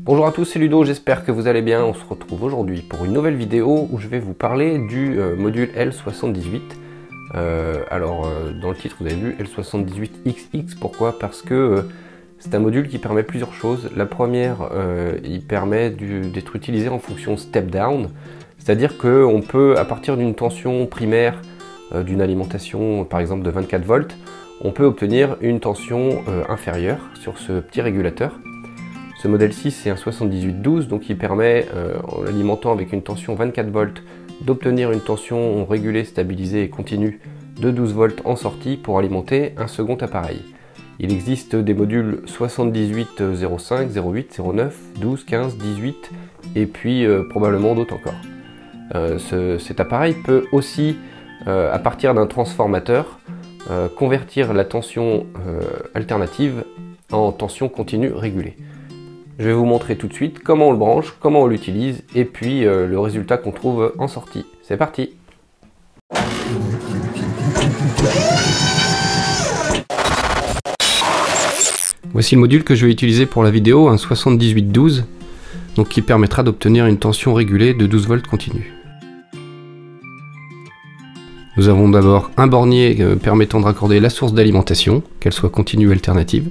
Bonjour à tous, c'est Ludo, j'espère que vous allez bien. On se retrouve aujourd'hui pour une nouvelle vidéo où je vais vous parler du module L78. Dans le titre vous avez vu L78XX, pourquoi? Parce que c'est un module qui permet plusieurs choses. La première, il permet d'être utilisé en fonction step down, c'est-à-dire qu'on peut, à partir d'une tension primaire d'une alimentation par exemple de 24 volts, on peut obtenir une tension inférieure sur ce petit régulateur. Ce modèle-ci c'est un 7812, donc il permet, en l'alimentant avec une tension 24 volts, d'obtenir une tension régulée, stabilisée et continue de 12 volts en sortie pour alimenter un second appareil. Il existe des modules 7805, 08, 09, 12, 15, 18 et puis probablement d'autres encore. Cet appareil peut aussi, à partir d'un transformateur, convertir la tension alternative en tension continue régulée. Je vais vous montrer tout de suite comment on le branche, comment on l'utilise et puis le résultat qu'on trouve en sortie. C'est parti! Voici le module que je vais utiliser pour la vidéo, un 7812, donc qui permettra d'obtenir une tension régulée de 12 volts continue. Nous avons d'abord un bornier permettant de raccorder la source d'alimentation, qu'elle soit continue ou alternative.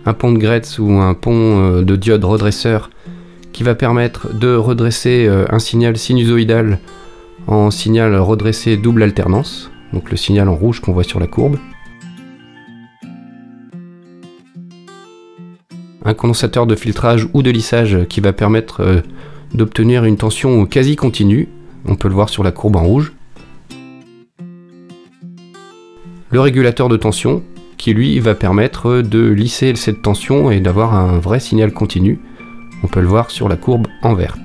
Un pont de Gretz ou un pont de diode redresseur qui va permettre de redresser un signal sinusoïdal en signal redressé double alternance, donc le signal en rouge qu'on voit sur la courbe. Un condensateur de filtrage ou de lissage qui va permettre d'obtenir une tension quasi continue, on peut le voir sur la courbe en rouge. Le régulateur de tension qui lui va permettre de lisser cette tension et d'avoir un vrai signal continu, on peut le voir sur la courbe en vert.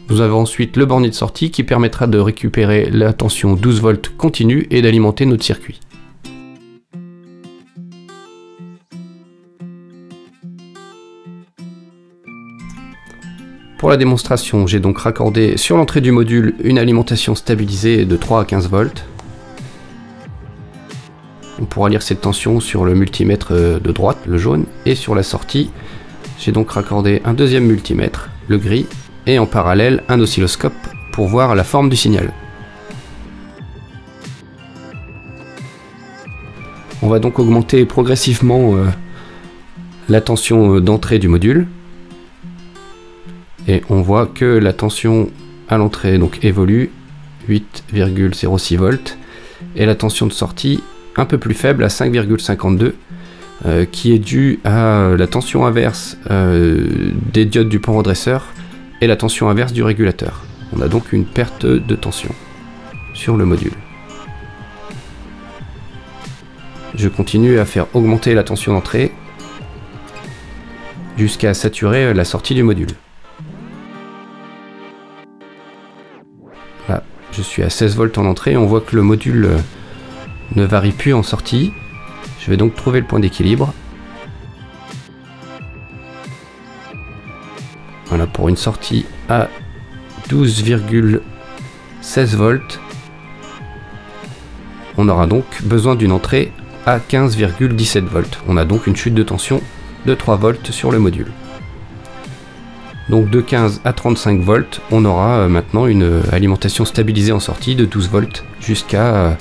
Nous avons ensuite le bornier de sortie qui permettra de récupérer la tension 12 volts continue et d'alimenter notre circuit. Pour la démonstration, j'ai donc raccordé sur l'entrée du module une alimentation stabilisée de 3 à 15 volts. On pourra lire cette tension sur le multimètre de droite, le jaune, et sur la sortie, j'ai donc raccordé un deuxième multimètre, le gris, et en parallèle un oscilloscope pour voir la forme du signal. On va donc augmenter progressivement la tension d'entrée du module. Et on voit que la tension à l'entrée donc évolue, 8,06 volts, et la tension de sortie un peu plus faible à 5,52, qui est due à la tension inverse des diodes du pont redresseur et la tension inverse du régulateur. On a donc une perte de tension sur le module. Je continue à faire augmenter la tension d'entrée jusqu'à saturer la sortie du module. Là, je suis à 16 volts en entrée, on voit que le module ne varie plus en sortie. Je vais donc trouver le point d'équilibre. Voilà, pour une sortie à 12,16 volts, on aura donc besoin d'une entrée à 15,17 volts. On a donc une chute de tension de 3 volts sur le module. Donc de 15 à 35 volts, on aura maintenant une alimentation stabilisée en sortie de 12 volts jusqu'à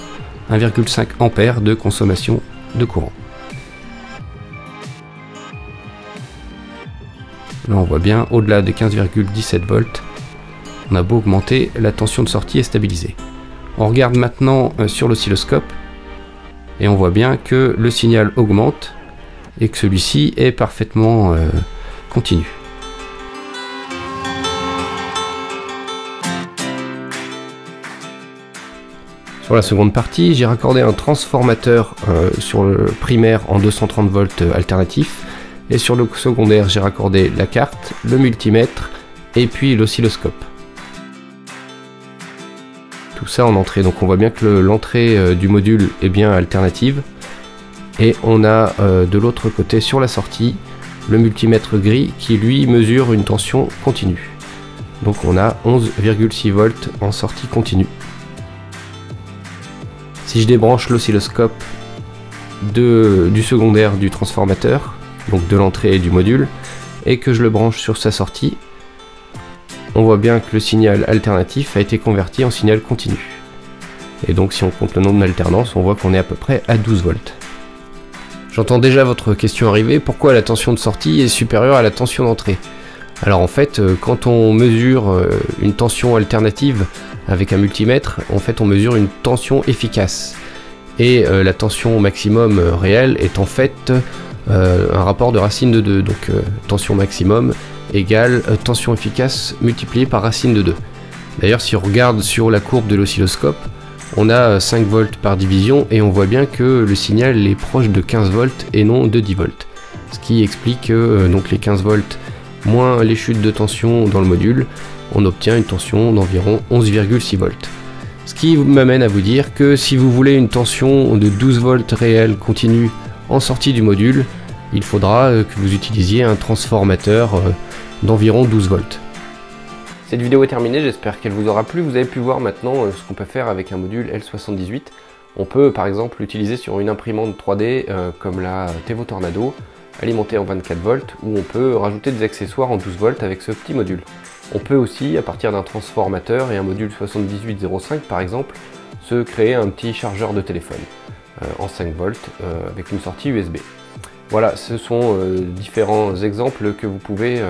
1,5 ampères de consommation de courant. Là on voit bien, au-delà de 15,17 volts, on a beau augmenter, la tension de sortie est stabilisée. On regarde maintenant sur l'oscilloscope et on voit bien que le signal augmente et que celui-ci est parfaitement continu. Sur la seconde partie, j'ai raccordé un transformateur sur le primaire en 230 volts alternatif et sur le secondaire j'ai raccordé la carte, le multimètre et puis l'oscilloscope. Tout ça en entrée, donc on voit bien que l'entrée du module est bien alternative et on a de l'autre côté sur la sortie le multimètre gris qui lui mesure une tension continue. Donc on a 11,6 volts en sortie continue. Si je débranche l'oscilloscope du secondaire du transformateur, donc de l'entrée du module, et que je le branche sur sa sortie, on voit bien que le signal alternatif a été converti en signal continu. Et donc si on compte le nombre d'alternances, on voit qu'on est à peu près à 12 volts. J'entends déjà votre question arriver, pourquoi la tension de sortie est supérieure à la tension d'entrée? Alors en fait, quand on mesure une tension alternative avec un multimètre, en fait on mesure une tension efficace. Et la tension maximum réelle est en fait un rapport de racine de 2. Donc tension maximum égale tension efficace multipliée par racine de 2. D'ailleurs si on regarde sur la courbe de l'oscilloscope, on a 5 volts par division et on voit bien que le signal est proche de 15 volts et non de 10 volts. Ce qui explique que donc les 15 volts moins les chutes de tension dans le module, on obtient une tension d'environ 11,6 volts. Ce qui m'amène à vous dire que si vous voulez une tension de 12 volts réelle continue en sortie du module, il faudra que vous utilisiez un transformateur d'environ 12 volts. Cette vidéo est terminée, j'espère qu'elle vous aura plu. Vous avez pu voir maintenant ce qu'on peut faire avec un module L78. On peut par exemple l'utiliser sur une imprimante 3D comme la Tevo Tornado, alimentée en 24 volts, où on peut rajouter des accessoires en 12 volts avec ce petit module. On peut aussi, à partir d'un transformateur et un module 7805 par exemple, se créer un petit chargeur de téléphone en 5 volts avec une sortie USB. Voilà, ce sont différents exemples que vous pouvez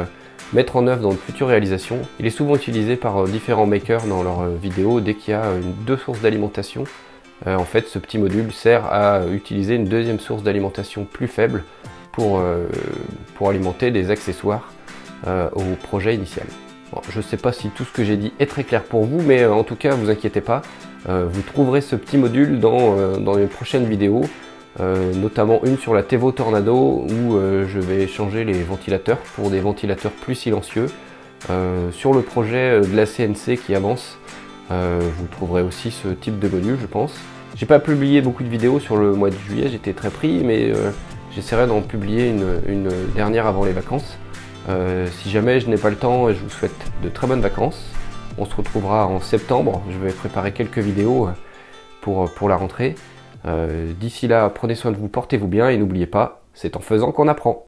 mettre en œuvre dans de futures réalisations. Il est souvent utilisé par différents makers dans leurs vidéos dès qu'il y a deux sources d'alimentation. En fait, ce petit module sert à utiliser une deuxième source d'alimentation plus faible pour alimenter des accessoires au projet initial. Bon, je ne sais pas si tout ce que j'ai dit est très clair pour vous, mais en tout cas, vous inquiétez pas, vous trouverez ce petit module dans les prochaines vidéos, notamment une sur la Tevo Tornado où je vais changer les ventilateurs pour des ventilateurs plus silencieux. Sur le projet de la CNC qui avance, vous trouverez aussi ce type de module, je pense. J'ai pas publié beaucoup de vidéos sur le mois de juillet, j'étais très pris, mais j'essaierai d'en publier une dernière avant les vacances. Si jamais je n'ai pas le temps, je vous souhaite de très bonnes vacances. On se retrouvera en septembre, je vais préparer quelques vidéos pour la rentrée. D'ici là, prenez soin de vous, portez-vous bien et n'oubliez pas, c'est en faisant qu'on apprend.